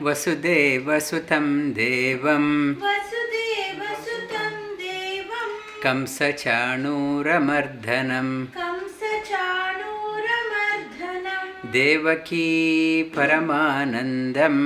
वसुदेवसुतं देवं वसुदेवसुतं देवं कंसचाणूरमर्दनं कंसचाणूरमर्दनं देवकी परमानन्दं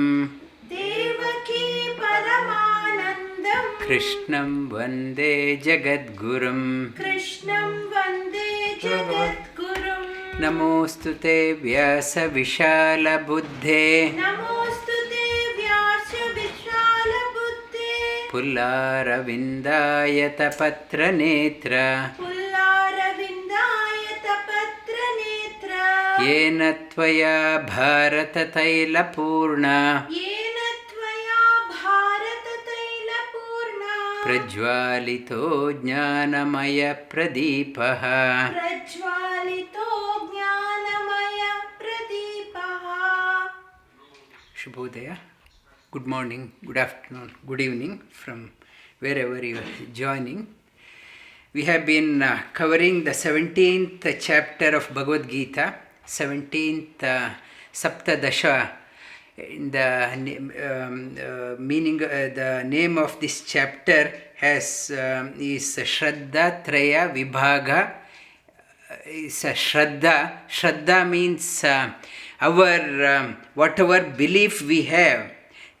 देवकी परमानन्दं कृष्णं वन्दे जगद्गुरुं कृष्णं वन्दे जगद्गुरुं नमोऽस्तु ते व्यासविशालबुद्धे नमोऽस्तु ते व्यासविशालबुद्धे पुल्लारविन्दायतपत्रनेत्र पुल्लारविन्दायतपत्रनेत्र येन त्वया भारततैलपूर्णा येन त्वया भारततैलपूर्णा प्रज्वालितो ज्ञानमयप्रदीपः प्रज्वालितो ज्ञानमयप्रदीपः. Shubhodaya. Good morning, good afternoon, good evening from wherever you are joining. We have been covering the 17th chapter of Bhagavad Geeta, 17th Saptadasha. In the meaning, the name of this chapter is Shradda Traya Vibhaga. It's a Shradda. Shradda means our whatever belief we have.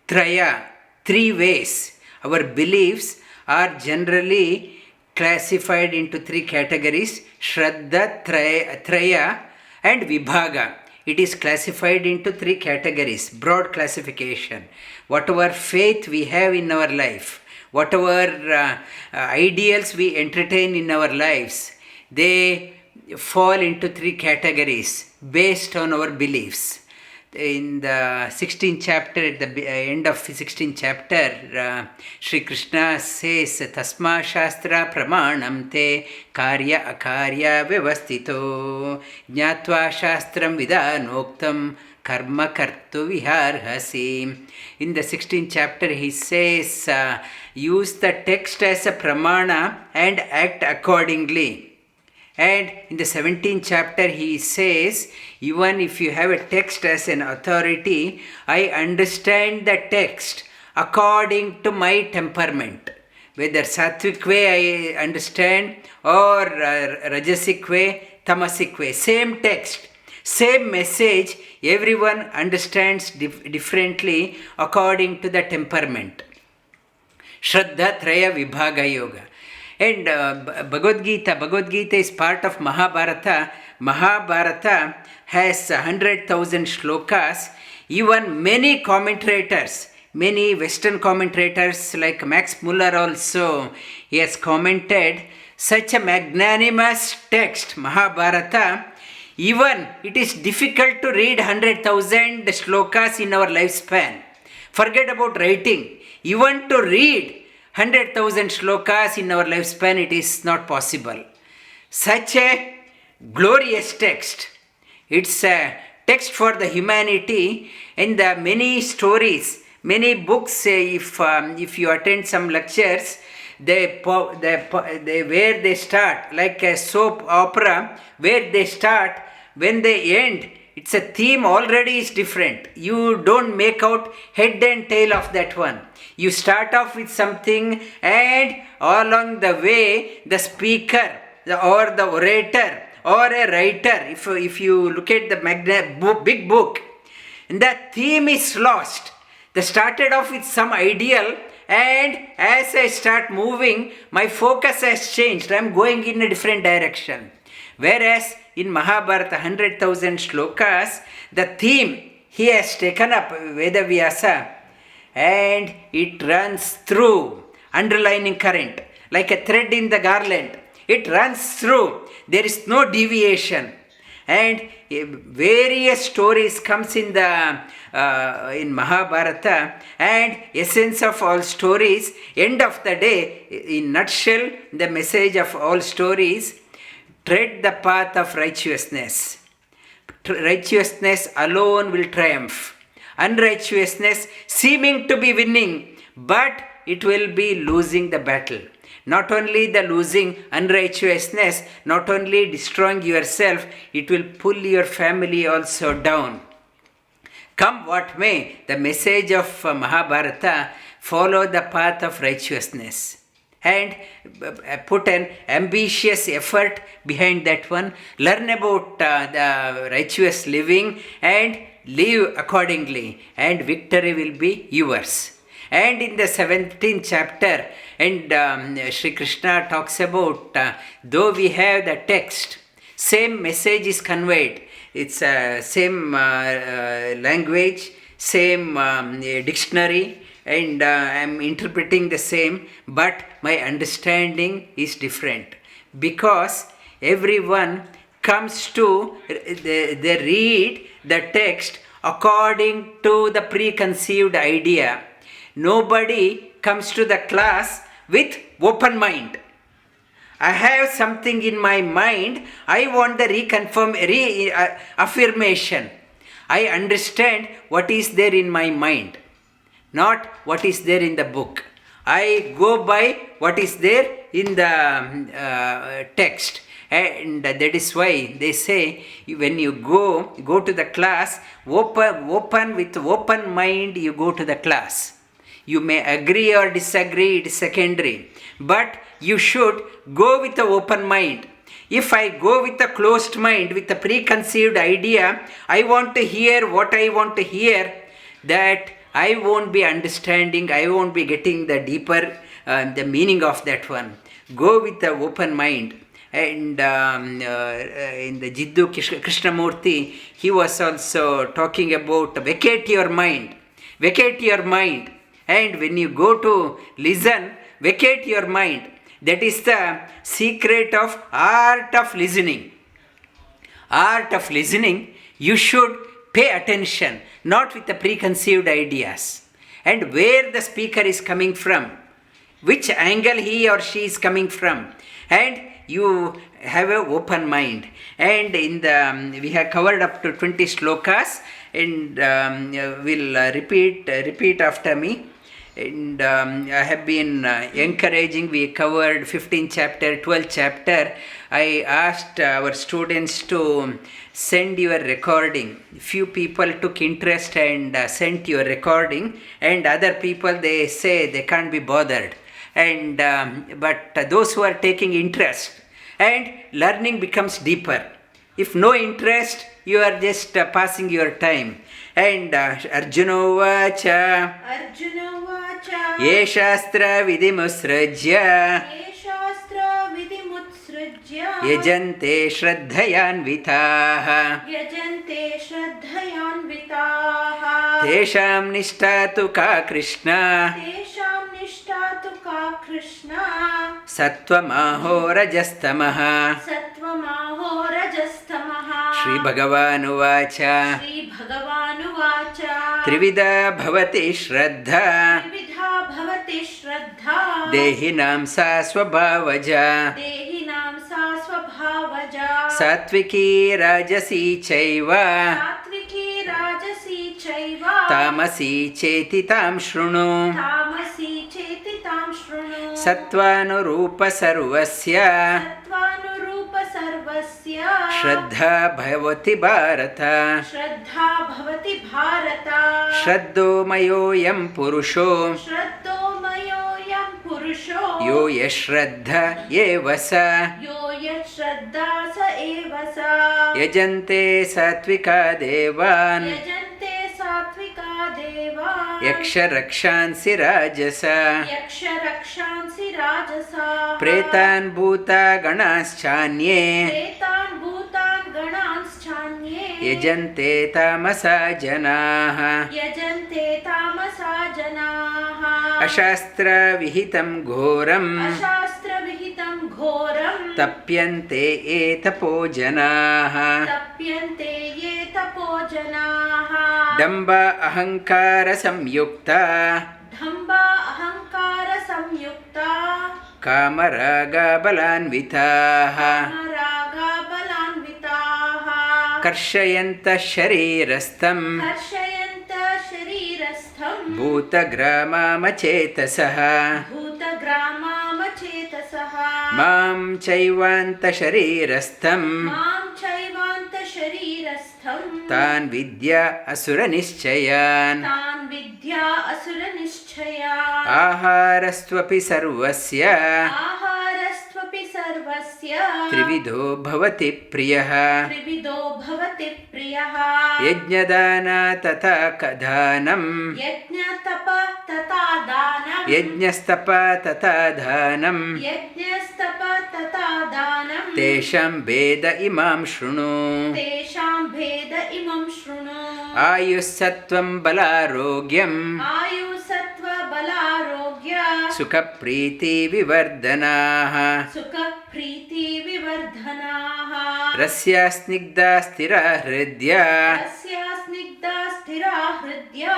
Traya, three ways. Our beliefs are generally classified into three categories: Shradda, Traya and Vibhaga. It is classified into three categories, broad classification. Whatever faith we have in our life, whatever ideals we entertain in our lives, they fall into three categories based on our beliefs. In the 16th chapter, at the end of 16th chapter, Sri Krishna says, Tasma Shastra Pramanam Te Karya Akarya Vyavastito Jnatva Shastram Vidanoktam Karma Kartu Viharhasi. In the 16th chapter, he says, use the text as a pramana and act accordingly. And in the 17th chapter, he says, even if you have a text as an authority, I understand the text according to my temperament. Whether sattvic way I understand or rajasic way, tamasic way. Same text, same message, everyone understands differently according to the temperament. Shradda Traya Vibhaga Yoga. And Bhagavad Gita is part of Mahabharata. Mahabharata has 100,000 shlokas. Even many commentators, many Western commentators like Max Muller also, he has commented such a magnanimous text, Mahabharata. Even it is difficult to read 100,000 shlokas in our lifespan. Forget about writing. Even to read 100,000 shlokas in our lifespan, it is not possible. Such a glorious text. It's a text for the humanity, and the many stories, many books. If you attend some lectures, where they start, like a soap opera, where they start, when they end, it's a theme already is different. You don't make out head and tail of that one. You start off with something, and along the way, the speaker or the orator or a writer, if you look at the big book, the theme is lost. They started off with some ideal, and as I start moving, my focus has changed. I am going in a different direction. Whereas in Mahabharata, 100,000 shlokas, the theme he has taken up, Veda Vyasa, and it runs through, underlining current, like a thread in the garland. It runs through. There is no deviation. And various stories comes in Mahabharata, and essence of all stories, end of the day, in nutshell, the message of all stories, tread the path of righteousness. Righteousness alone will triumph. Unrighteousness seeming to be winning, but it will be losing the battle. Not only the losing unrighteousness, not only destroying yourself, it will pull your family also down. Come what may, the message of Mahabharata, follow the path of righteousness. And put an ambitious effort behind that one. Learn about the righteous living and live accordingly. And victory will be yours. And in the 17th chapter, and Sri Krishna talks about, though we have the text, same message is conveyed. It's same language, same dictionary, and I am interpreting the same, but my understanding is different. Because everyone comes to, they read the text according to the preconceived idea. Nobody comes to the class with open mind. I have something in my mind, I want the affirmation. I understand what is there in my mind, not what is there in the book. I go by what is there in the text. And that is why they say, when you go to the class, open with open mind, you go to the class. You may agree or disagree, it is secondary. But you should go with an open mind. If I go with a closed mind, with a preconceived idea, I want to hear what I want to hear, that I won't be understanding, I won't be getting the deeper, the meaning of that one. Go with the open mind. And in the Jiddu Krishnamurti, he was also talking about vacate your mind. Vacate your mind. And when you go to listen, vacate your mind. That is the secret of art of listening. Art of listening, you should pay attention, not with the preconceived ideas. And where the speaker is coming from, which angle he or she is coming from. And you have an open mind. And in the we have covered up to 20 slokas, and will repeat after me. And I have been encouraging, we covered 15th chapter, 12th chapter. I asked our students to send your recording. Few people took interest and sent your recording, and other people, they say they can't be bothered. And but those who are taking interest, and learning becomes deeper. If no interest, you are just passing your time. And Arjuna Vacha Ye Shastra Vidimusrajya Yajante Shraddhayanvitaha Tesham Nishtatu Ka Krishna Sattva Rajastamaha Shri Bhagavan Uvacha Trivida Bhavati Shraddha Dehinam Sa Swabhavaja Satviki Rajasi Chaiva Tamasi Chetitam Shrunu Sattvanurupa Sarvasya Shraddha Bhavati Bharata Shraddo Mayoyam Purusho Yo Yashraddha Yevasa Yajante Satvika Devan Yaksha Rakshansi Rajasa Pretan Bhuta Ganaschanye Yajante Tamasa Janaha Ashastra Vihitam Ghoram Tapyante Etapo Janaha Damba Ahankara Samyukta Kamaraga Balanvitaha Karshayanta Sharirastam Bhutagrama Machetasaha Mam Chaivanta Sharirastam तान् विद्या असुरनिश्चयान् तान् विद्या असुरनिश्चया आहारस्त्वपि सर्वस्य आहारस्त्वपि सर्वस्य त्रिविधो भवति प्रियः त्रिविधो भवति प्रियः यज्ञदाना तथा दानम् यज्ञतप तथा दानम् यज्ञस्तप तथा दानम् यज्ञस्तप तथा दानम् तेषां भेद इमां शृणु तेषां भेद इमं शृणु आयुस्सत्त्वं बलारोग्यम् आयुसत्व बलारोग्य सुखप्रीतिविवर्धनाः सुखप्रीतिविवर्धनाः रस्या स्निग्धा स्थिरा हृद्या तस्य स्निग्धा स्थिरा हृद्या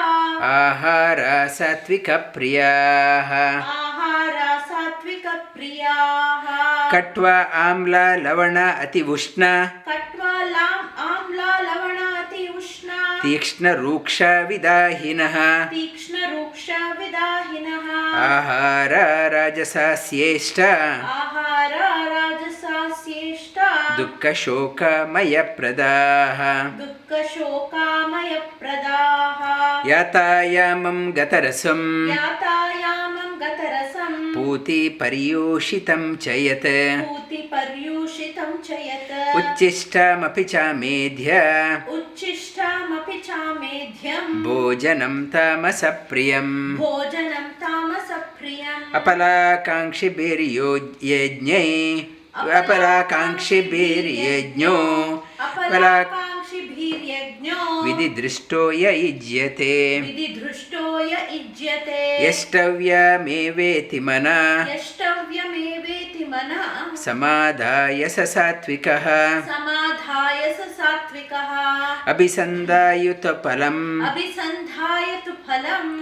आहारा सात्विकप्रियाः आहारा सात्विकप्रियाः कट्वा आम्ला लवण अतिउष्ण कट्वालाम् आम्ला लवणाति उष्णा तीक्ष्णरूक्षविदाहिनः तीक्ष्णरूक्षविदाहिनः आहार राजसास्येष्ट आहार राजसास्येष्टा दुःखशोकमयप्रदाः दुःखशोकामयप्रदाः यातायामं गतरसं यातायामं गतरसं पूतिपर्यूषितं च यत् पूतिपर्यूषितं च यत् उच्छिष्टमपि च मेध्य उच्छिष्टमपि चामेध्यं भोजनं तामसप्रियम् भोजनं तामसप्रियम् अपलाकाङ्क्षिभिर्यज्ञै अपलाकाङ्क्षिभिर्यज्ञो अपलाकाङ्क्षिभिर्यज्ञो विधिदृष्टो य युज्यते विधिदृष्टो य युज्यते यष्टव्यमेवेति मनः यष्टव्यमेवेति मनः समाधाय स सात्विकः समाधाय स सात्विकः अभिसन्धायुतफलम् अभिसन्धाय तु फलम्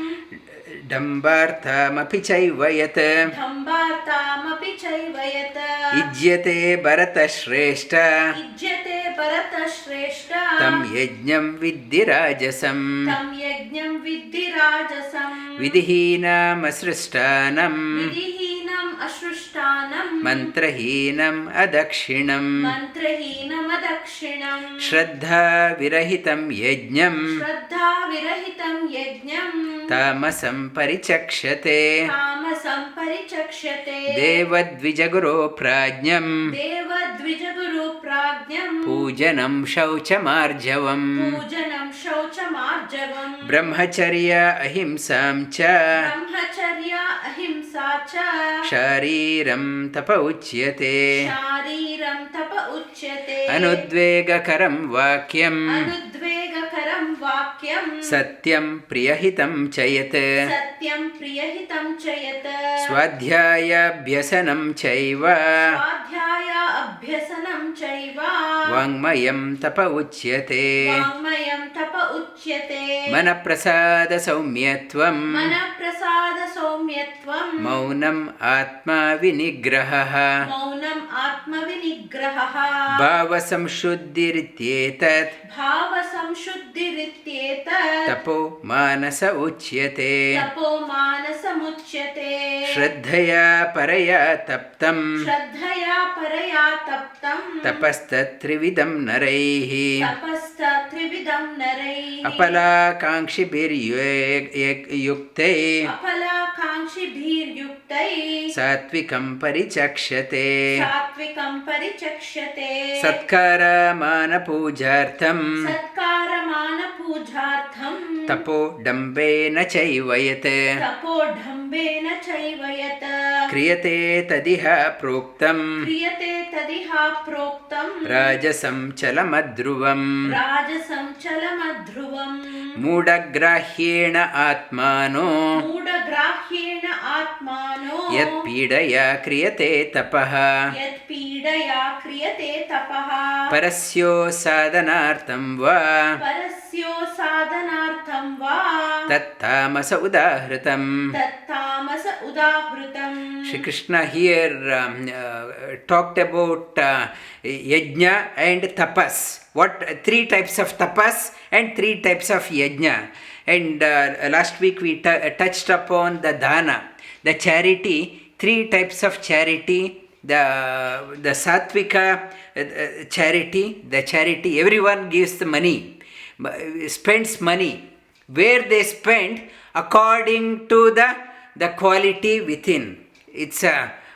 डम्बार्थमपि चैव यत् धम्बार्तामपि चैव यत् युज्यते भरतश्रेष्ठ युज्यते भरतश्रेष्ठ तं यज्ञं विद्धि राजसम् तं यज्ञं विद्धि राजसम् विधिहीनमसृष्टानं विधिहीनम् असृष्टानं मन्त्रहीनम् अदक्षिणम् मन्त्रहीनमदक्षिणम् श्रद्धाविरहितं यज्ञं श्रद्धाविरहितं यज्ञं तामसं परिचक्षते तामसं परिचक्ष्यते देवद्विजगुरो प्राज्ञं देवद्विजगुरु प्राज्ञं पूजनं शौचमार्जवम् पूजनं शौचमार्जवम् ब्रह्मचर्य अहिंसां च ब्रह्मचर्य अहिंसा च शारीरं तप उच्यते शारीरं तप उच्यते अनुद्वेगकरं वाक्यम् अनुद्वेगकरं वाक्यं सत्यं प्रियहितं च यत् सत्यं प्रियहितं च यत् स्वाध्यायाभ्यसनं चैव स्वाध्याय अभ्यसनं चैव वाङ्मयं तप उच्यते वाङ्मयं तप उच्यते मनप्रसादसौम्यत्वं मनप्रसादसौम्यत्वं मौनम् आत्माविनिग्रहः मौनम् आत्मविनिग्रहः भावसंशुद्धिरित्येतत् भावसंशुद्धिरित्येतत् तपो मानस उच्यते तपो मानसमुच्यते श्रद्धया परया तप्तं श्रद्धया परया तप्तं तपस्तत्त्रिविधं नरैः तपस्तत्त्रिविधं नरैः अपलाकाङ्क्षिभिर्युक्ते अपलाकाङ्क्षिभिर्युक्तैः सात्विकं परिचक्षते सात्विकं परिचक्ष्यते सत्कारमानपूजार्थं सत्कारमानपूजार्थं तपो डम्बेन चैव यत् तपोढम्बेन चैव यत् क्रियते तदिह प्रोक्तं क्रियते तदिह प्रोक्तं राजसं चलमध्रुवम् राजसं चलमध्रुवम् मूढग्राह्येण आत्मानो मूढग्राह्येण आत्मानो यत्पीडया क्रियते तपः यत्पीडया क्रियते तपः परस्यो साधनार्थं वा परस्यो साधनार्थं वा तत्तामस उदाहृतम् तत्तामस उदाहृतम् Shri Krishna here talked about yajna and tapas. What three types of tapas and three types of yajna. And last week we touched upon the dana, the charity, three types of charity. The sattvika charity, the charity everyone gives the money. spends money. Where they spend according to the quality within. It's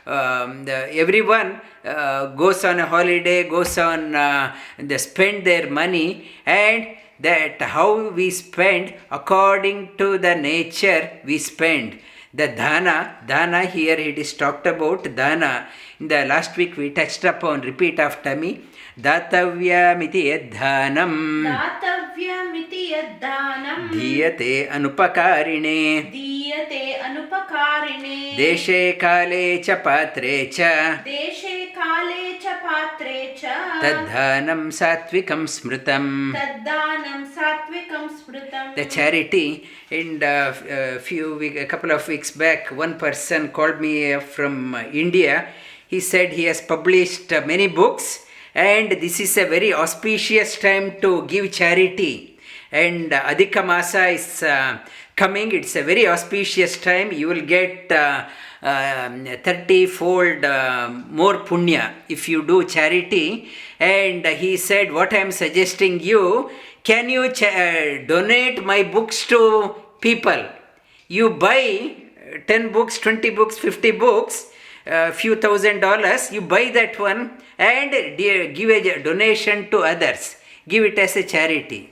everyone goes on a holiday, goes on, they spend their money, and that how we spend according to the nature we spend. The dana here it is talked about dana. In the last week we touched upon, repeat after me. दातव्यमिति यद्धानं दातव्यमिति यद्दानं दीयते अनुपकारिणे दीयते अनुपकारिणे देशे काले च पात्रे च देशे काले च पात्रे च तद्दानं सात्विकं स्मृतं. तद्दानं सात्विकं स्मृतम्. The charity, and a couple of weeks back, one person called me from India. He said he has published many books, and this is a very auspicious time to give charity. And Adhika Masa is coming. It's a very auspicious time. You will get 30-fold more punya if you do charity. And he said, what I am suggesting you, can you donate my books to people? You buy 10 books, 20 books, 50 books, few $1,000, you buy that one and give a donation to others. Give it as a charity.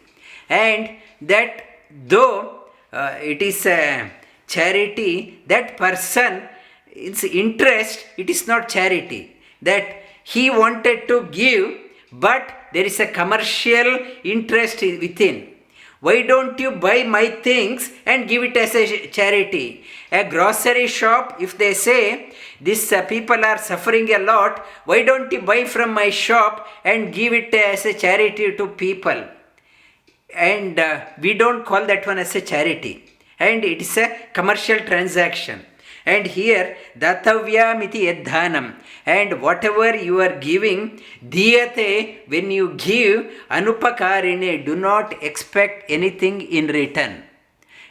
And that though it is a charity, that person's interest, it is not charity. That he wanted to give, but there is a commercial interest within. Why don't you buy my things and give it as a charity? A grocery shop, if they say, these people are suffering a lot, why don't you buy from my shop and give it as a charity to people? And we don't call that one as a charity. And it is a commercial transaction. And here, datavyamiti yadhanam. And whatever you are giving, diyate, when you give, anupakarine, do not expect anything in return.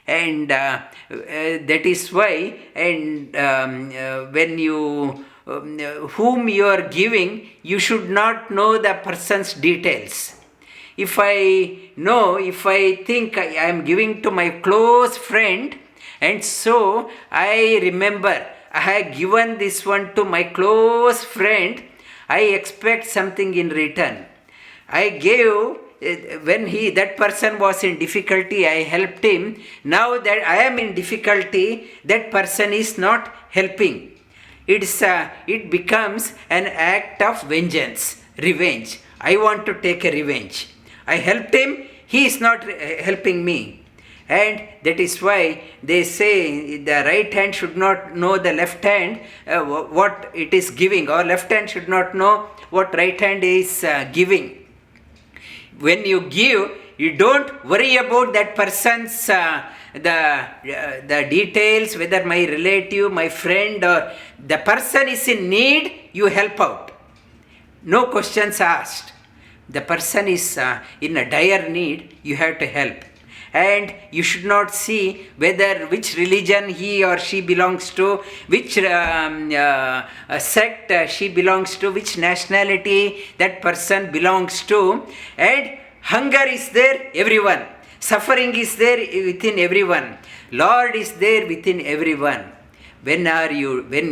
And that is why, and when you, whom you are giving, you should not know the person's details. If I think I am giving to my close friend, and so I remember I have given this one to my close friend, I expect something in return. I gave, when that person was in difficulty, I helped him. Now that I am in difficulty, that person is not helping. It becomes an act of vengeance, revenge. I want to take a revenge. I helped him, he is not helping me. And that is why they say the right hand should not know the left hand what it is giving, or left hand should not know what right hand is giving. When you give, you don't worry about that person's the details, whether my relative, my friend, or the person is in need, you help out. No questions asked. The person is in a dire need, you have to help. And you should not see which religion he or she belongs to, which sect she belongs to, which nationality that person belongs to. And hunger is there, everyone. Suffering is there within everyone. Lord is there within everyone. When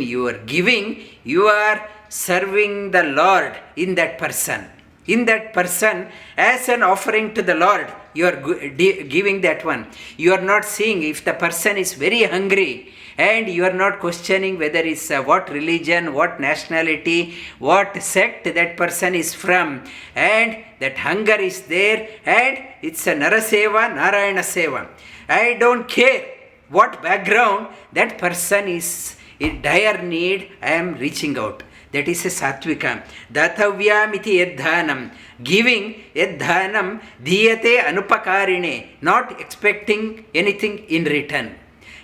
you are giving, you are serving the Lord in that person. In that person, as an offering to the Lord, you are giving that one. You are not seeing if the person is very hungry, and you are not questioning whether it's what religion, what nationality, what sect that person is from. And that hunger is there, and it's a Naraseva, Narayana Seva. I don't care what background that person is in dire need, I am reaching out. That is a satvika. Datavyamiti yadhanam. Giving yadhanam diyate anupakarine. Not expecting anything in return.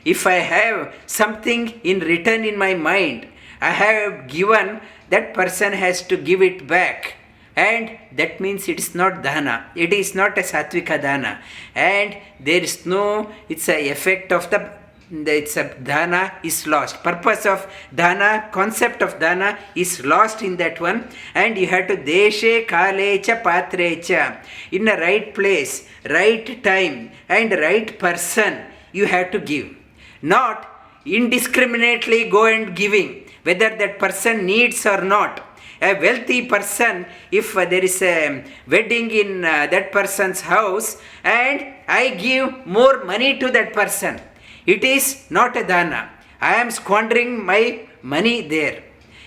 If I have something in return in my mind, I have given, that person has to give it back. And that means it is not dana. It is not a satvika dana. And there is no, it's a effect of the it's a dana is lost. Purpose of dana, concept of dana is lost in that one. And you have to deshe kale cha patre cha, in the right place, right time and right person you have to give. Not indiscriminately go and giving, whether that person needs or not. A wealthy person, if there is a wedding in that person's house and I give more money to that person, it is not a dana. I am squandering my money there.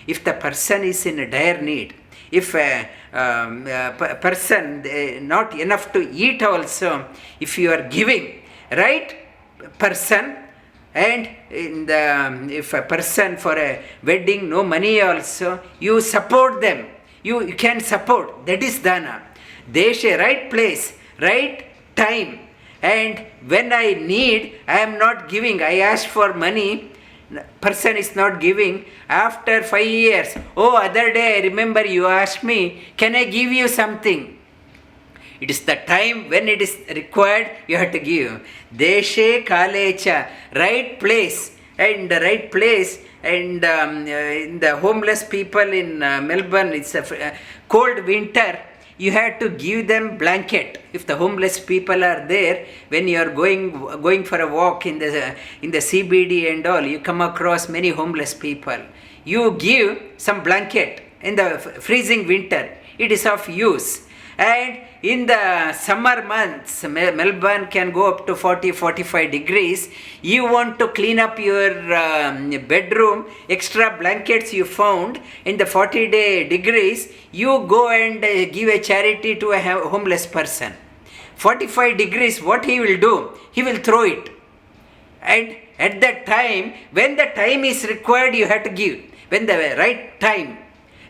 If the person is in a dire need, if a person not enough to eat also, if you are giving right person, and if a person for a wedding no money also, you support them, you can support, that is dana. Deshe, right place, right time, and when I need, I am not giving, I ask for money, person is not giving, after 5 years, oh other day I remember you asked me, can I give you something? It is the time when it is required, you have to give. Deshe kalecha, right place, and the right place. And in the homeless people in Melbourne, it's a cold winter, you have to give them blanket. If the homeless people are there, when you are going for a walk in the CBD and all, you come across many homeless people. You give some blanket in the freezing winter. It is of use. And in the summer months, Melbourne can go up to 40-45 degrees. You want to clean up your bedroom, extra blankets you found in the 40 degrees, you go and give a charity to a homeless person. 45 degrees, what he will do? He will throw it. And at that time, when the time is required, you have to give. When the right time,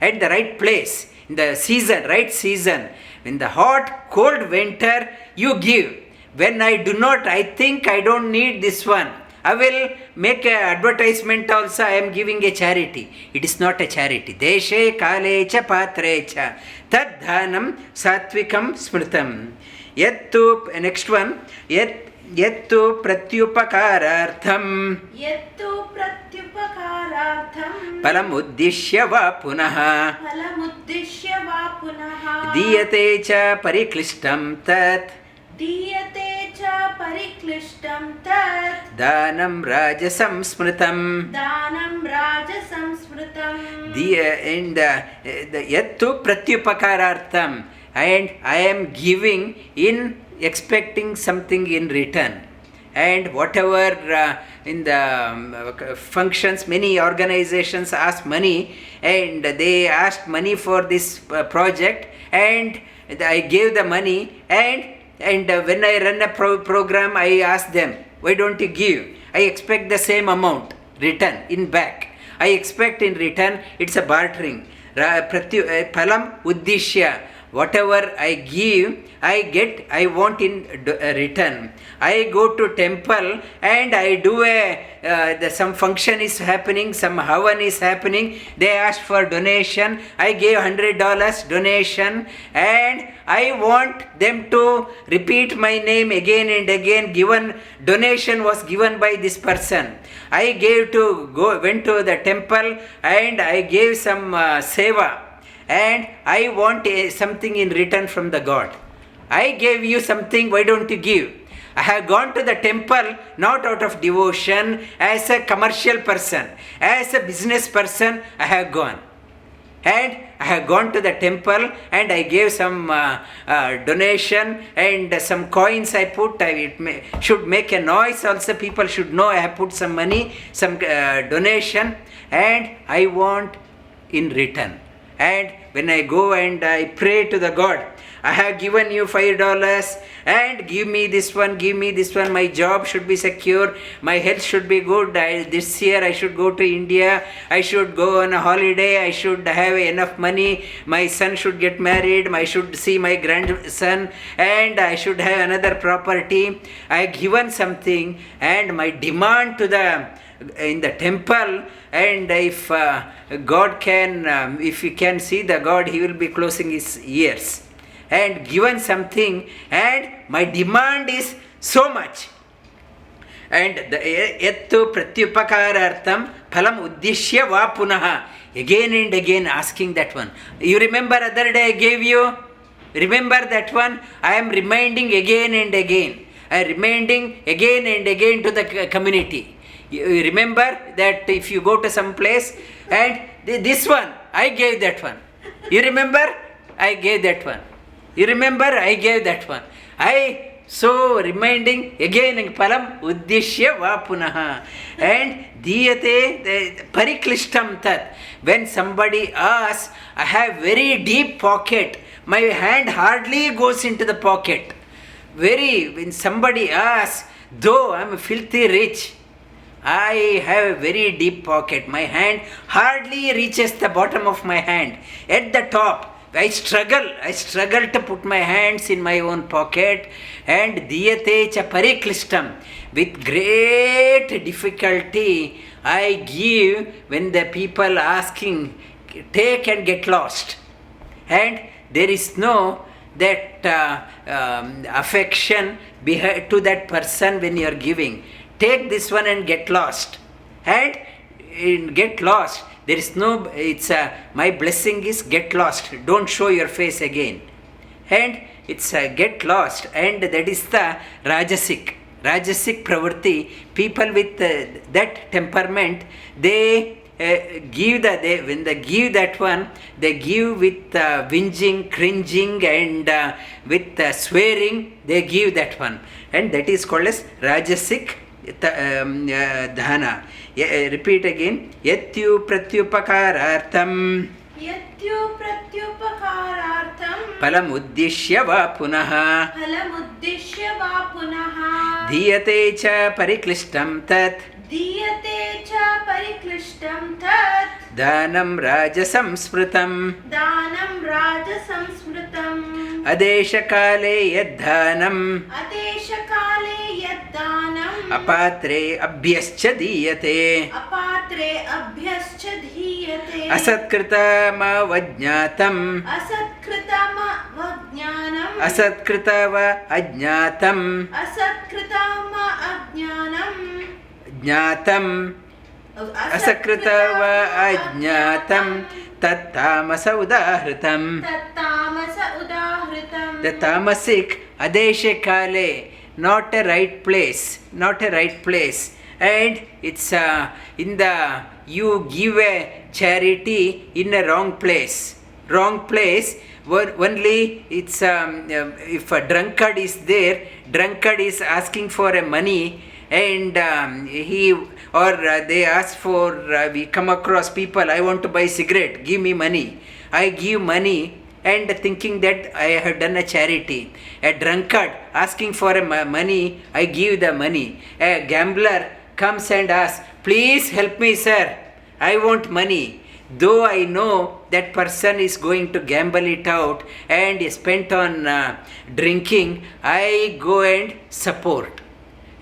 at the right place, in the season, right season. In the hot, cold winter, you give. When I do not, I think I don't need this one, I will make an advertisement also, I am giving a charity. It is not a charity. Deshe kalecha patrecha tad dhanam satvikam smritam. Yattu, next one, yattu pratyupakarartham. Yattu pratyupakarartham. Palamuddishya va punaha. Palamuddishya va punaha. Diyate cha pariklishtam tat. Diyate cha pariklishtam tat. Dhanam rajasam smritam. Dhanam rajasam smritam. And the yattu pratyupakarartham. And I am giving in expecting something in return. And whatever in the functions, many organizations ask money, and they asked money for this project, and I gave the money, and when I run a program, I ask them, why don't you give? I expect the same amount return in back. I expect in return, it's a bartering. Palam uddishya. Whatever I give, I get, I want in return. I go to temple and I do some function is happening, some havan is happening. They ask for donation. I gave $100 donation, and I want them to repeat my name again and again. Given donation was given by this person. I went to the temple and I gave some seva. And I want something in return from the God. I gave you something, why don't you give? I have gone to the temple not out of devotion, as a commercial person, as a business person, I have gone. And I have gone to the temple and I gave some donation and some coins I put. Should make a noise also, people should know I have put some money, some donation, and I want in return. And when I go and I pray to the God, I have given you $5 and give me this one, my job should be secure, my health should be good, this year I should go to India, I should go on a holiday, I should have enough money, my son should get married, I should see my grandson, and I should have another property. I have given something, and my demand to in the temple, and if God can, if you can see the God, he will be closing his ears. And given something, and my demand is so much. And the yattu pratyupakarartham phalam uddishya va punaha. Again and again asking that one. You remember other day I gave you? Remember that one? I am reminding again and again. I am reminding again and again to the community. You remember that if you go to some place and this one, I gave that one. You remember? I gave that one. You remember? I gave that one. So reminding again and palam uddishya va punaha. And diyate pariklishtam tat. When somebody asks, I have very deep pocket. My hand hardly goes into the pocket. When somebody asks, though I am filthy rich, I have a very deep pocket. My hand hardly reaches the bottom of my hand. At the top, I struggle to put my hands in my own pocket. And diyate cha pariklishtam. With great difficulty, I give when the people asking, take and get lost. And there is no that affection to that person when you are giving. Take this one and get lost. And get lost. There is no, my blessing is get lost. Don't show your face again. And it's get lost. And that is the Rajasic pravritti. People with that temperament, they when they give that one, they give with whinging, cringing, and with swearing, they give that one. And that is called as Rajasic dhana. Repeat again. Yatyu pratyupakarartham palam uddishya va punaha diyate cha pariklishtam tat danam rajasam smritam adeshakale yadhanam apatre abhyascha diyate asatkritama vajnatam asatkritava ajnatam jnatam asakritava ajnatam tattamasa udahritam. The tamasic adeshakale, not a right place. And it's you give a charity in a wrong place. Only it's if a drunkard is there, drunkard is asking for a money, and they ask for, we come across people, I want to buy cigarette, give me money. I give money and thinking that I have done a charity. A drunkard asking for money, I give the money. A gambler comes and asks, please help me sir, I want money. Though I know that person is going to gamble it out and is spent on drinking, I go and support.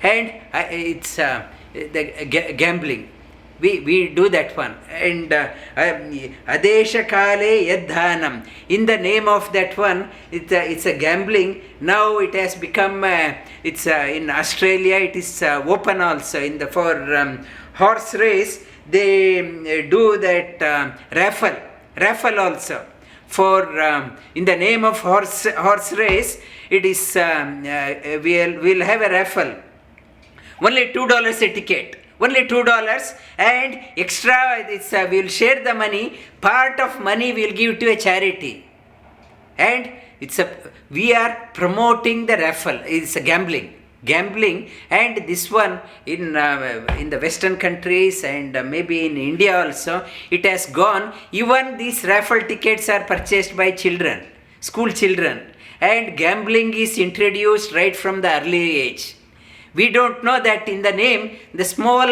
And it's the gambling. We do that one. And adesha kale yadhanam. In the name of that one, it's a gambling. Now it has become, in Australia it is open also. For horse race, they do that raffle also. For in the name of horse race, it is we'll have a raffle. Only $2 a ticket. Only $2, and extra we'll share the money. Part of money we'll give to a charity. And we are promoting the raffle. It's a gambling. And this one in the Western countries and maybe in India also, it has gone. Even these raffle tickets are purchased by children, school children, and gambling is introduced right from the early age. We don't know that in the name, the small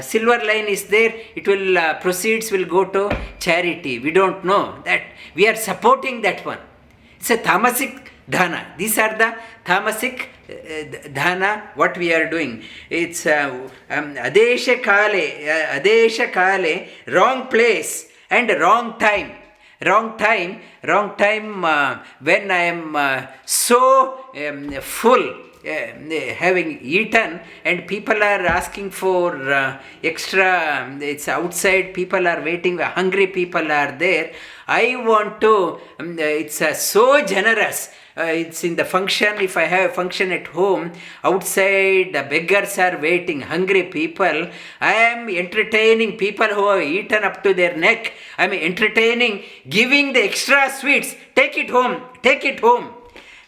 silver line is there, it will proceeds will go to charity. We don't know that. We are supporting that one. It's a tamasic dhana. These are the tamasic dhana, what we are doing. It's adesha kale, wrong place and wrong time. Wrong time when I am so full. having eaten and people are asking for extra, it's outside, people are waiting, hungry people are there. I want to, it's so generous. It's in the function, if I have a function at home, outside the beggars are waiting, hungry people. I am entertaining people who have eaten up to their neck. I am entertaining, giving the extra sweets. Take it home, take it home.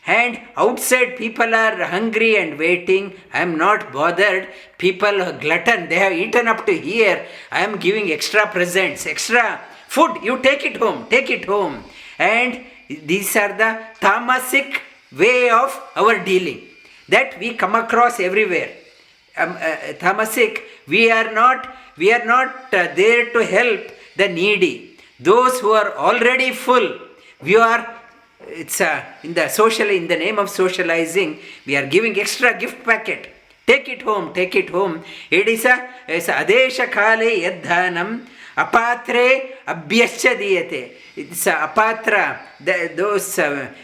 And outside people are hungry and waiting. I am not bothered. People are glutton, they have eaten up to here. I am giving extra presents, extra food. You take it home, take it home. And these are the tamasic way of our dealing that we come across everywhere. Tamasic, we are not there to help the needy. Those who are already full, we are, it's in the name of socializing, we are giving extra gift packet. Take it home, take it home. It is adesha kale yadhanam apatre abhyascha diyate. It's apatra. Those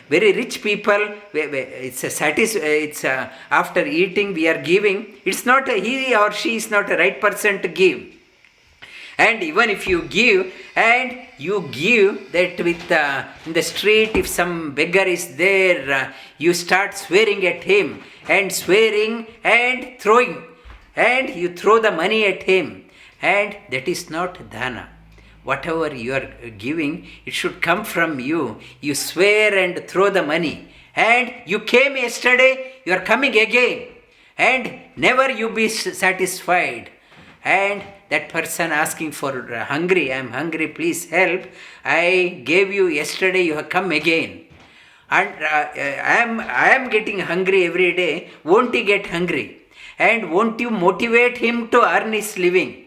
very rich people, it's after eating we are giving. It's not he or she is not a right person to give. And even if you give, and you give that with in the street, if some beggar is there, you start swearing at him and swearing and throwing, and you throw the money at him, and that is not dana. Whatever you are giving, it should come from you. You swear and throw the money. And you came yesterday, you are coming again. And never you be satisfied. And that person asking for hungry, I am hungry, please help. I gave you yesterday, you have come again. And I am getting hungry every day. Won't he get hungry? And won't you motivate him to earn his living?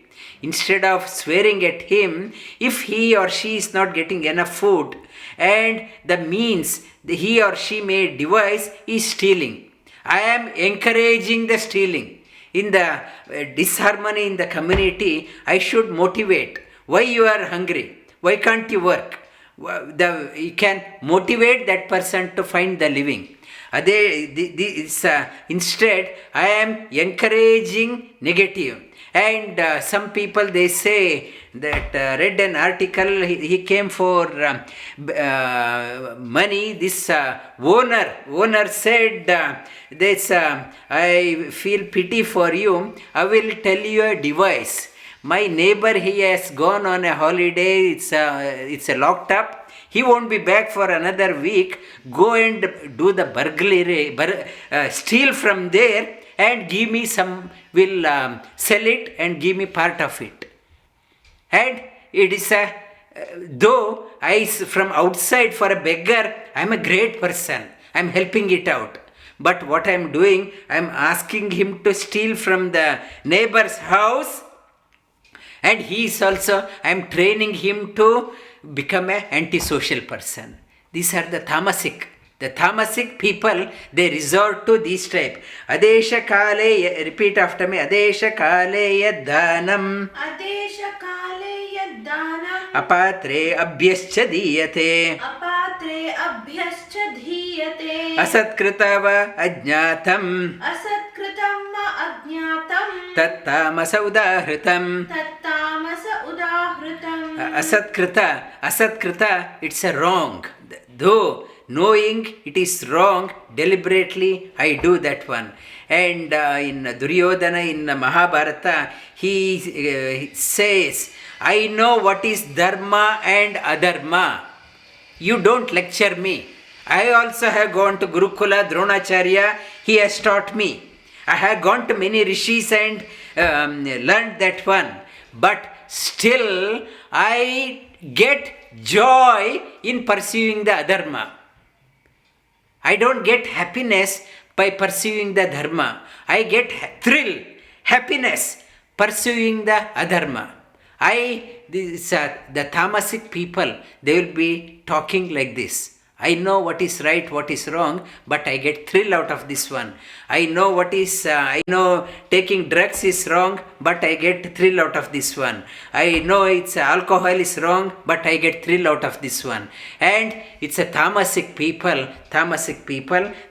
Instead of swearing at him, if he or she is not getting enough food, and the means he or she may devise is stealing. I am encouraging the stealing. In the disharmony in the community, I should motivate. Why you are hungry? Why can't you work? You can motivate that person to find the living. Instead, I am encouraging negative. And some people, they say that read an article, he came for money. This owner said, this I feel pity for you. I will tell you a device. My neighbor, he has gone on a holiday. It's locked up. He won't be back for another week. Go and do the burglary, steal from there and give me some, will sell it and give me part of it. And it is though I from outside for a beggar, I am a great person. I am helping it out. But what I am doing, I am asking him to steal from the neighbor's house. And he is also, I am training him to become an antisocial person. These are the tamasic. The tamasic people, they resort to this type. Adesha kale, repeat after me. Adesha kale yadhanam. Adesha kale yadhanam. Apatre abhyascha diyate. Apatre abhyascha dhiyate. Asatkrutava ajnatam. Asatkrutama ajnatam. Tattamasa udahritam. Tattamasa udahritam. Asatkrita, it's a wrong. Though knowing it is wrong, deliberately I do that one. And in Duryodhana, in Mahabharata, he says, I know what is dharma and adharma. You don't lecture me. I also have gone to Gurukula, Dronacharya, he has taught me. I have gone to many rishis and learned that one. But still, I get joy in pursuing the adharma. I don't get happiness by pursuing the dharma. I get thrill, happiness, pursuing the adharma. The tamasic people, they will be talking like this. I know what is right, what is wrong, but I get thrill out of this one. I know I know taking drugs is wrong, but I get thrill out of this one. I know alcohol is wrong, but I get thrill out of this one. And it's a tamasic people,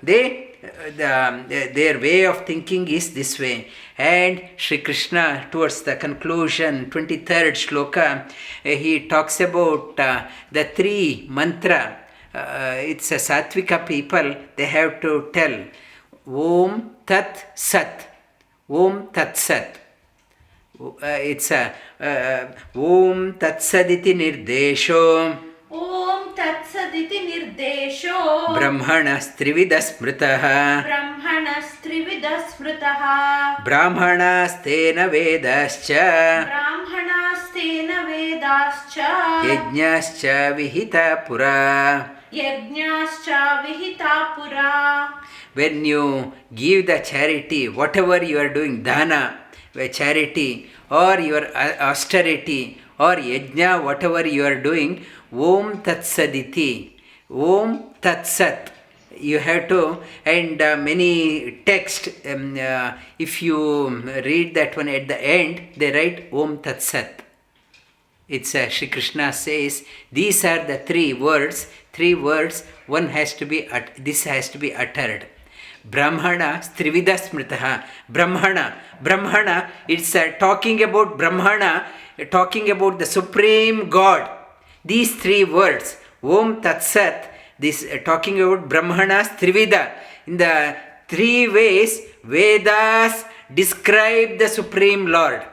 they their way of thinking is this way. And Sri Krishna, towards the conclusion, 23rd shloka, he talks about the three mantra. It's a Satvika people, they have to tell Om Tat Sat. Om Tat Sat. It's a Om Tat Saditi Nirdesho. Om Tatsaditi Nirdesho Brahmanas Trivida Smritaha. Brahmanas Trivida Smritaha Brahmanas Tena Vedascha. Brahmanas Tena Vedascha Yajñascha Vihita Pura. Yajñascha Vihita Pura. When you give the charity, whatever you are doing, dana, charity, or your austerity, or yajna, whatever you are doing, Om Tat Saditi, Om Tat Sat. You have to, and many text, if you read that one at the end, they write Om Tat Sat. It's Shri Krishna says, these are the three words, one has to be, this has to be uttered. Brahmana Trivida Smritaha. Brahmana, it's talking about Brahmana, talking about the Supreme God. These three words, Om Tat Sat, this talking about Brahmanas Trivida. In the three ways, Vedas describe the Supreme Lord.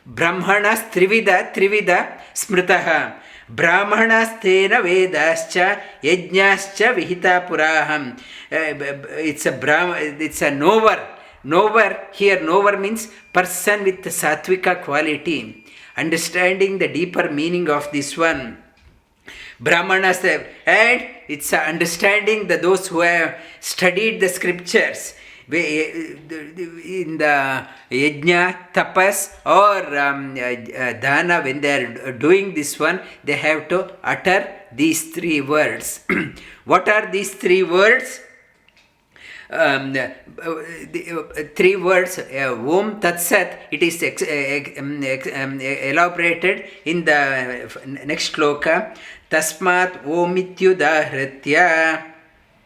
Brahmanas Trivida Smritaha. Brahmanas Tena Vedascha Yajñascha Vihita Puraham. It's a knower. Here knower means person with Satvika quality. Understanding the deeper meaning of this one. Brahmanas, and it's understanding those who have studied the scriptures in the yajna, tapas or dana, when they are doing this one, they have to utter these three words. What are these three words? Three words, Om Tat Sat, it is elaborated in the next shloka. Tasmat Omityudahritya.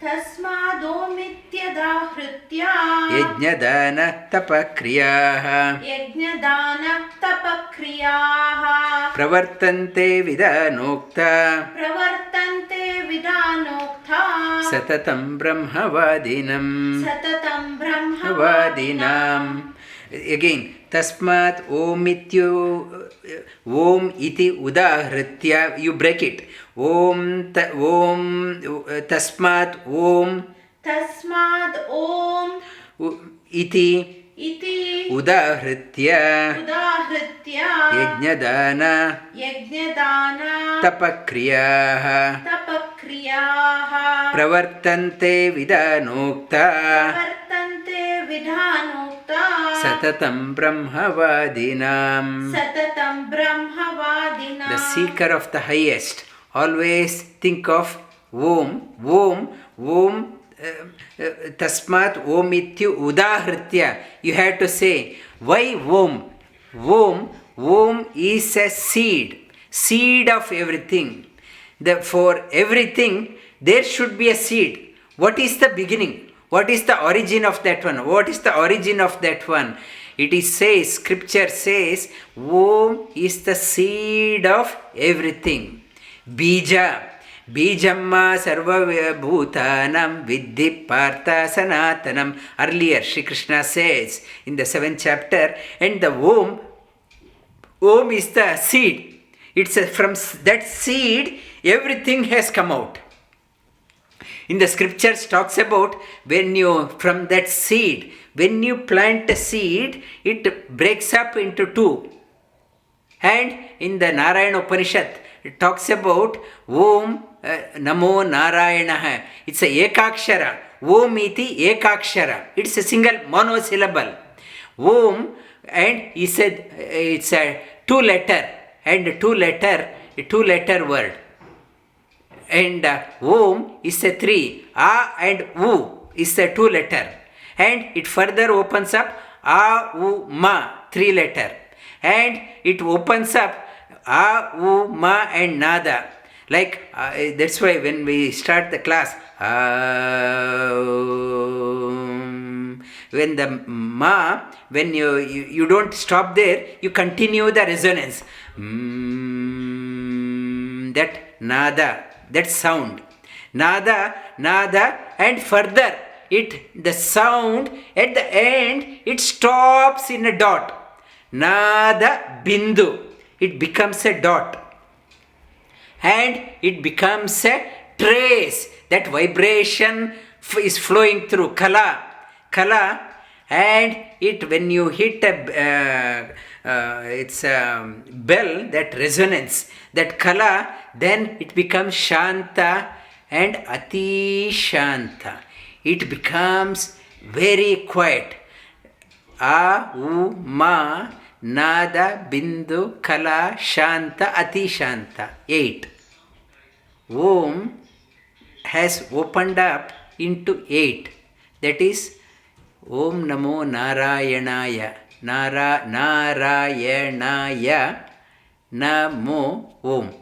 Tasmad Omityudahritya. Yajnadana Tapakriyaha. Yajnadana Tapakriyaha. Pravartante Vidanokta. Pravartante Vidanokta. Satatam Brahmavadinam. Satatam Brahmavadinam. Again, Tasmat Om iti udahritya, you break it. Tasmat Om iti udahritya yajnadana tapakriyaha pravartante vidanokta Satatam Brahmavadinam. The seeker of the highest. Always think of Om. Tasmat Omityu Udahritya. You have to say, why Om? Om is a seed of everything. For everything, there should be a seed. What is the beginning? What is the origin of that one? It is says, scripture says, Om is the seed of everything. Bija. Bijamma sarva bhutanam viddhi partha sanatanam. Earlier, Shri Krishna says in the 7th chapter, and the Om is the seed. It's from that seed, everything has come out. In the scriptures talks about when you plant a seed, it breaks up into two. And in the Narayana Upanishad, it talks about Om Namo Narayanaha. It's a Ekakshara. Om iti Ekakshara. It's a single monosyllable. Om, and he said it's a two letter word. And Om is a 3. A and U is a 2 letter. And it further opens up A, U, Ma, 3 letter. And it opens up A, U, Ma and Nada. Like, that's why when we start the class, when the ma, when you don't stop there, you continue the resonance. That nada, that sound. Nada, and further, the sound at the end, it stops in a dot. Nada bindu, it becomes a dot. And it becomes a trace. That vibration is flowing through kala, and it, when you hit it's a bell, that resonance, that kala, then it becomes shanta and ati shanta. It becomes very quiet. A, u, ma, nada, bindu, kala, shanta, ati shanta. 8. Om has opened up into 8. That is Om Namo Narayanaya. Narayanaya Namo Om.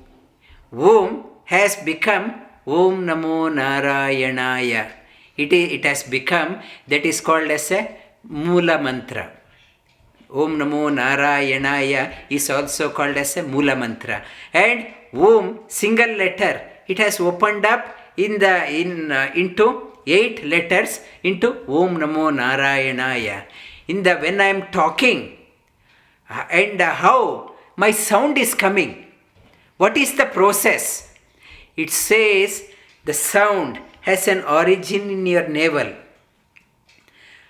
Om has become Om Namo Narayanaya. It has become, that is called as a Mula Mantra. Om Namo Narayanaya is also called as a Mula Mantra. And Om, single letter, it has opened up into 8 letters into Om Namo Narayanaya. When I am talking, and how my sound is coming, what is the process? It says the sound has an origin in your navel.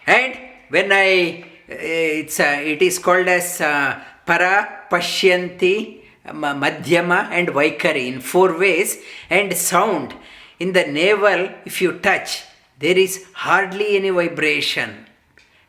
And when it is called as para, pashyanti, madhyama and vaikari, in 4 ways. And sound in the navel, if you touch, there is hardly any vibration.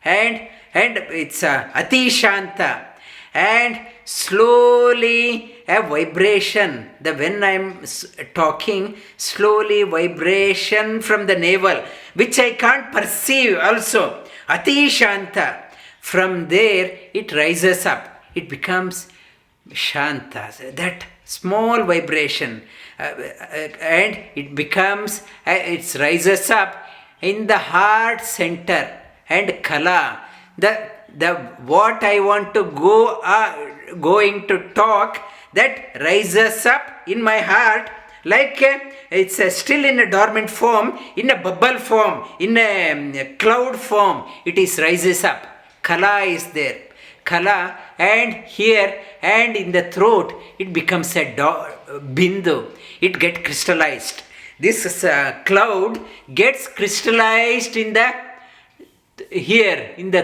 And it's ati shanta. And slowly a vibration, when I am talking, slowly vibration from the navel, which I can't perceive also. Ati shanta. From there it rises up. It becomes shanta. That small vibration. And it becomes, it rises up in the heart center. And kala, the what I want to going to talk, that rises up in my heart, like it's still in a dormant form, in a bubble form, in a cloud form. It rises up. Kala is there. Kala, and here and in the throat, it becomes a bindu. It gets crystallized. This cloud gets crystallized in the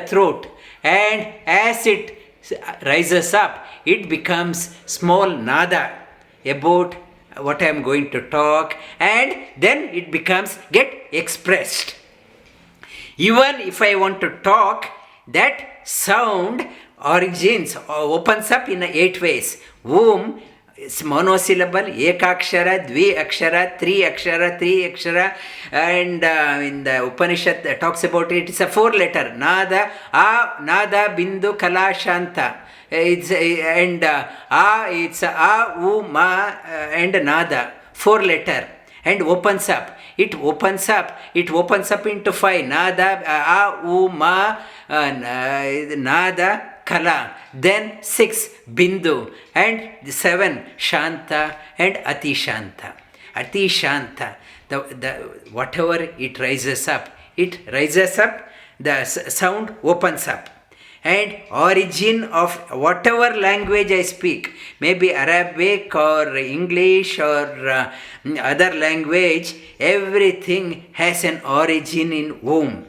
throat, and as it rises up, it becomes small nada about what I am going to talk, and then it get expressed. Even if I want to talk, that sound opens up in 8 ways. Om is monosyllable, ekakshara, dvi-akshara, tri-akshara, and in the Upanishad talks about it. It's a 4-letter. Nada, bindu, kala, shanta. It's u, ma, and nada. 4-letter. And opens up. It opens up into 5. Nada, u, ma, nada, kala. Then 6, bindu. And 7, shanta and ati shanta. Ati shanta. The whatever it rises up, the sound opens up. And origin of whatever language I speak, maybe Arabic or English or other language, everything has an origin in Om.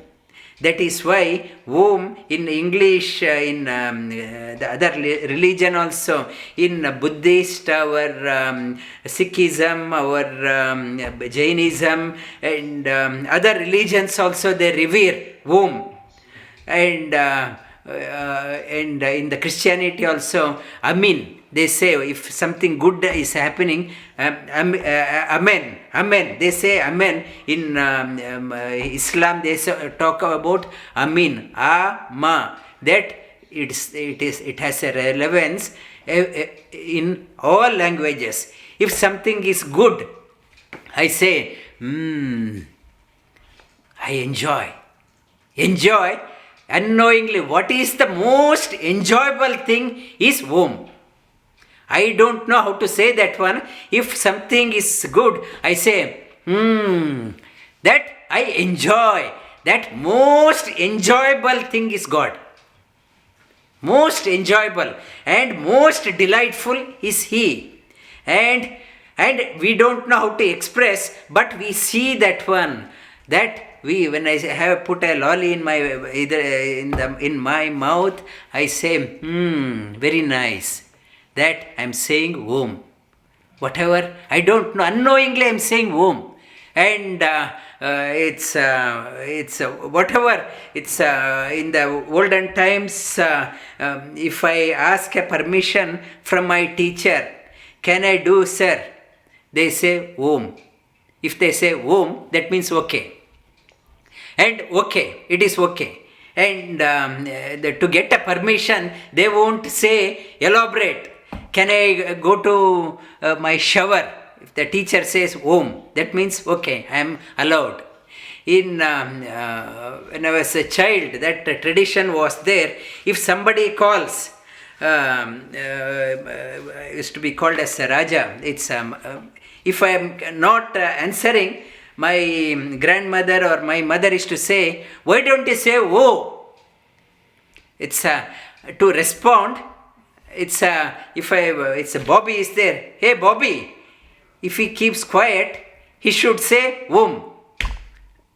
That is why Om in English, in the other religion also, in Buddhist, our Sikhism, our Jainism, and other religions also, they revere Om. And in the Christianity also, Amen. They say if something good is happening, Amen. They say Amen. In Islam, they talk about Amin, Ma. That it has a relevance in all languages. If something is good, I say, I enjoy. Enjoy. Unknowingly, what is the most enjoyable thing is Om. I don't know how to say that one. If something is good, I say, that I enjoy. That most enjoyable thing is God. Most enjoyable and most delightful is He. And we don't know how to express, but we see that one. That when I have put a lolly in my in my mouth, I say, very nice. That I am saying Om. Whatever, I don't know, unknowingly I am saying Om. And it's whatever, it's in the olden times, if I ask a permission from my teacher, can I do, sir? They say Om. If they say Om, that means okay. And okay, it is okay. And to get a permission, they won't say elaborate. Can I go to my shower? If the teacher says Om, that means okay, I am allowed. When I was a child, that tradition was there. If somebody calls, used to be called as a Raja. It's if I am not answering, my grandmother or my mother used to say, why don't you say Oh? It's to respond. It's if it's a Bobby is there. Hey Bobby, if he keeps quiet, he should say Om.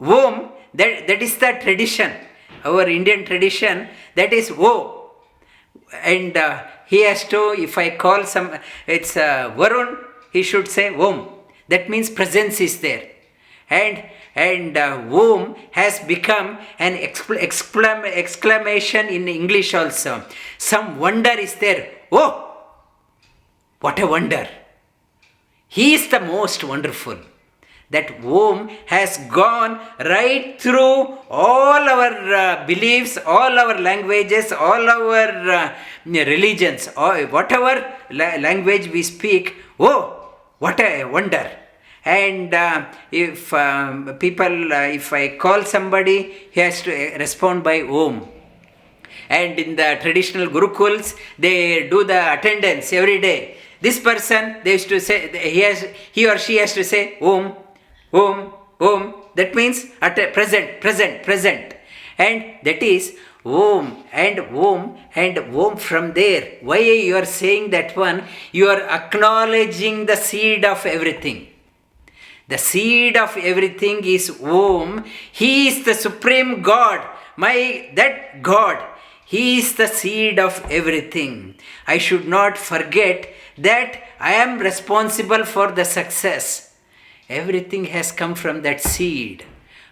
Om. That is the tradition. Our Indian tradition. That is O. And he has to. If I call some, it's Varun. He should say Om. That means presence is there. And Om has become an exclamation in English also. Some wonder is there. Oh, what a wonder. He is the most wonderful. That Om has gone right through all our beliefs, all our languages, all our religions, or whatever language we speak. Oh, what a wonder. And if if I call somebody, he has to respond by Om. And in the traditional gurukuls, they do the attendance every day. This person, they used to say, he or she has to say Om, Om, Om. That means present, present, present. And that is Om and Om and Om from there. Why you are saying that one? You are acknowledging the seed of everything. The seed of everything is Om. He is the supreme God. That God. He is the seed of everything. I should not forget that I am responsible for the success. Everything has come from that seed.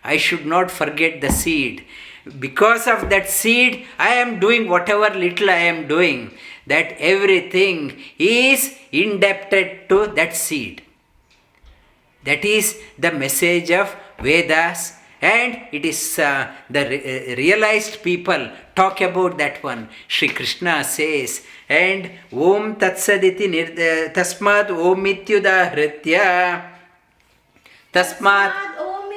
I should not forget the seed. Because of that seed, I am doing whatever little I am doing. That everything is indebted to that seed. That is the message of Vedas, and it is the realized people talk about that one. Shri Krishna says, and Om Tatsaditi Tasmad Om Ityudahritya Tasmad Om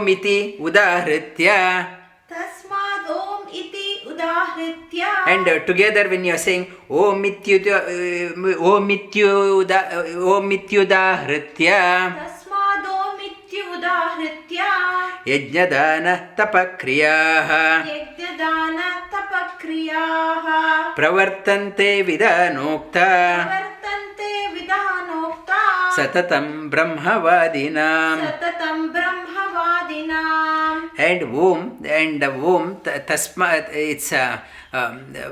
Iti Udahritya. Tasmad Om iti udahritya. And together when you are saying Om Ityudahritya Tasmad Om iti udahritya. Yajnadana Tapakriyaha Yajnadana tapakriyaha. Pravartante Vidanokta Pravartante vidanokta. Satatam Brahmavadinam. Satatam brahmavadinam. And Om Tasma, it's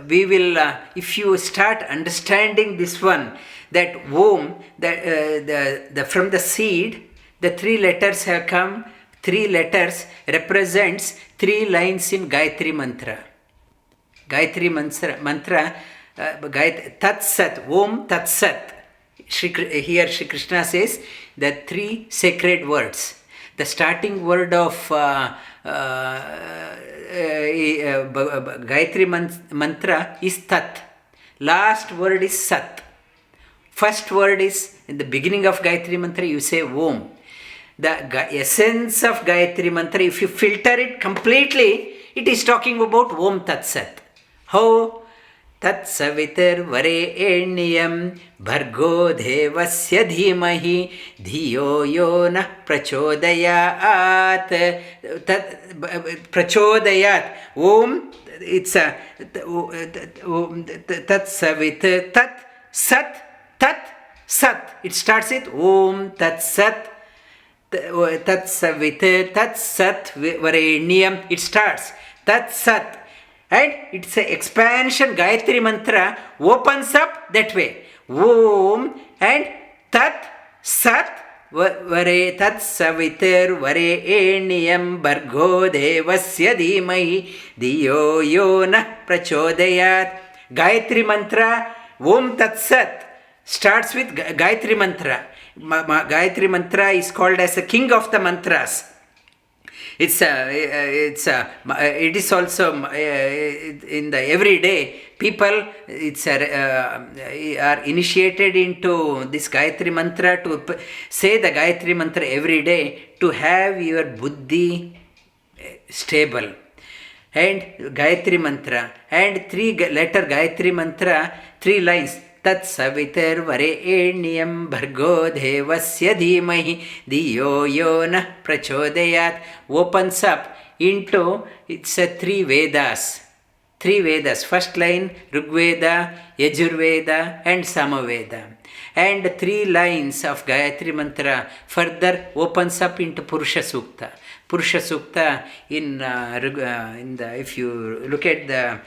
we will if you start understanding this one, that Om, the from the seed, the 3 letters have come. 3 letters represents 3 lines in Gayatri mantra. Gayatri mantra, Tat Sat, Om Tat Sat. Here Shri Krishna says the 3 sacred words. The starting word of Gayatri mantra is Tat. Last word is Sat. First word is, in the beginning of Gayatri mantra, you say Om. The essence of Gayatri mantra, if you filter it completely, it is talking about Om Tat Sat. How? Tat Savitar Varenyam Bhargo Devasya Dhimahi Dhiyo Yo Nah Prachodayat. Tat Prachodayat. Om, it's a Tat Savitar Tat Sat. Tat Sat. It starts with Om Tat Sat. Tat Savit, Tat Sat Varenyam. It starts Tat Sat. And it's an expansion. Gayatri mantra opens up that way. Om and Tat Sat Vare Tat Savitar Varenyam Bhargo Devasya Dhimahi Dhiyo Yo Nah Prachodayat. Gayatri mantra Om Tat Sat starts with Gayatri mantra. Gayatri mantra is called as the king of the mantras. It is also in the everyday people are initiated into this Gayatri mantra to say the Gayatri mantra every day to have your buddhi stable. And Gayatri mantra and 3-letter Gayatri mantra, 3 lines. Tat Savitar Varenyam Bhargo Devasya Dhimahi Dhiyo Yo Nah Prachodayat opens up into, it's a 3 Vedas. 3 Vedas. First line Rigveda, Yajurveda and Samaveda. And 3 lines of Gayatri mantra further opens up into Purusha Sukta. Purusha Sukta if you look at the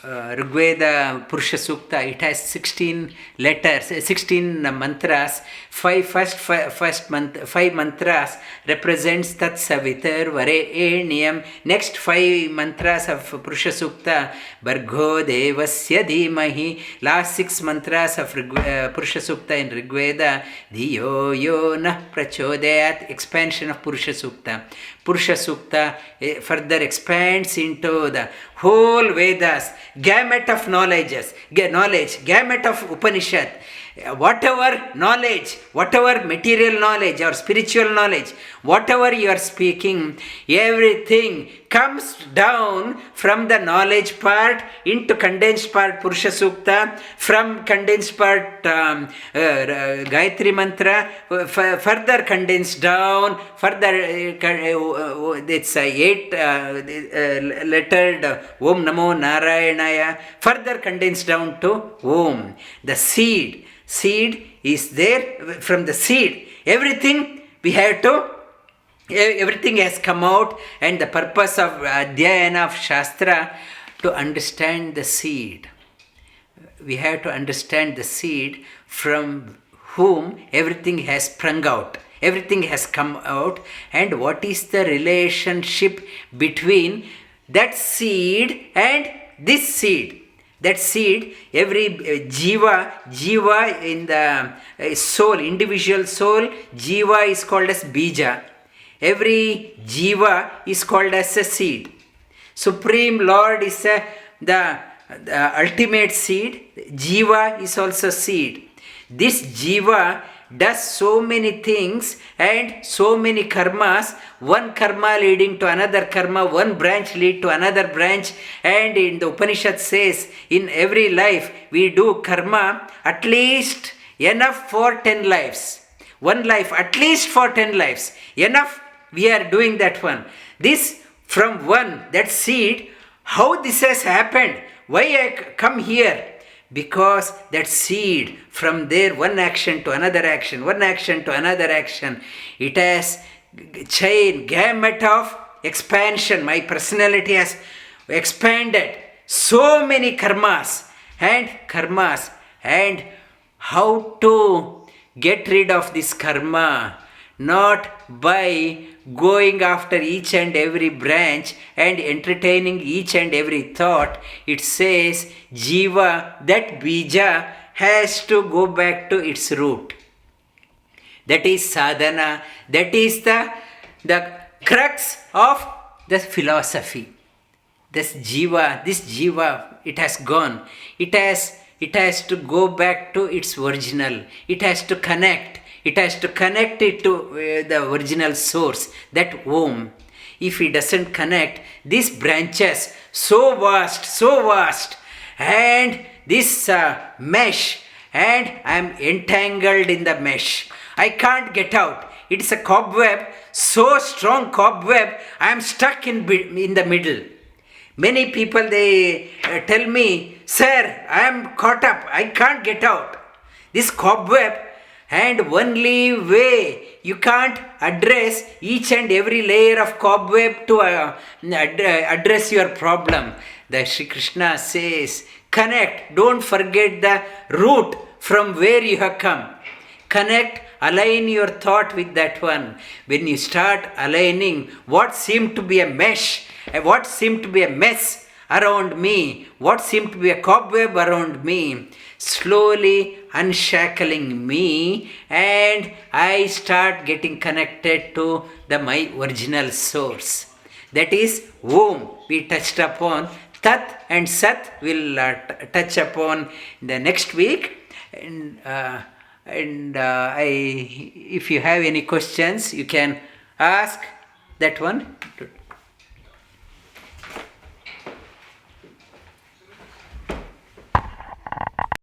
Rigveda Purusha Sukta, it has 16 letters, 16 mantras. 5 mantras represents Tat Savitar Varenyam. Next 5 mantras of Purusha Sukta, Bhargo Devasya Dhimahi. Last 6 mantras of Purusha Sukta in Rigveda, Dhiyo Yo Nah Prachodayat, expansion of Purusha Sukta. Purusha Sukta further expands into the whole Vedas, gamut of knowledge, gamut of Upanishad. Whatever knowledge, whatever material knowledge or spiritual knowledge, whatever you are speaking, everything comes down from the knowledge part into condensed part Purusha Sukta, from condensed part Gayatri mantra, further condensed down, further it's 8 lettered Om Namo Narayanaya, further condensed down to Om. The seed is there. From the seed, everything has come out, and the purpose of Adhyayana of Shastra to understand the seed. We have to understand the seed from whom everything has sprung out, everything has come out, and what is the relationship between that seed and this seed. That seed, every jiva in the soul, individual soul, jiva is called as bija. Every jiva is called as a seed. Supreme Lord is the ultimate seed. Jiva is also seed. This jiva does so many things and so many karmas, one karma leading to another karma, one branch lead to another branch, and in the Upanishad says, in every life we do karma at least enough for 10 lives. One life, at least for 10 lives. Enough, we are doing that one. This from one, that seed, how this has happened, why I come here? Because that seed, from there one action to another action, one action to another action, it has chain, gamut of expansion. My personality has expanded so many karmas, and how to get rid of this karma, not by going after each and every branch and entertaining each and every thought. It says jiva, that bija, has to go back to its root. That is sadhana. That is the crux of the philosophy. This jiva, it has gone. It has to go back to its original. It has to connect. It has to connect it to the original source, that Om. If it doesn't connect, these branches so vast, and this mesh, and I am entangled in the mesh. I can't get out. It's a cobweb, so strong cobweb, I am stuck in the middle. Many people, they tell me, sir, I am caught up, I can't get out. This cobweb, and only way you can't address each and every layer of cobweb to address your problem. The Sri Krishna says, connect, don't forget the root from where you have come. Connect, align your thought with that one. When you start aligning what seemed to be a mesh, what seemed to be a mess around me, what seemed to be a cobweb around me, slowly unshackling me, and I start getting connected to my original source. That is Om. We touched upon Tat and Sat. Will touch upon the next week. And if you have any questions, you can ask that one.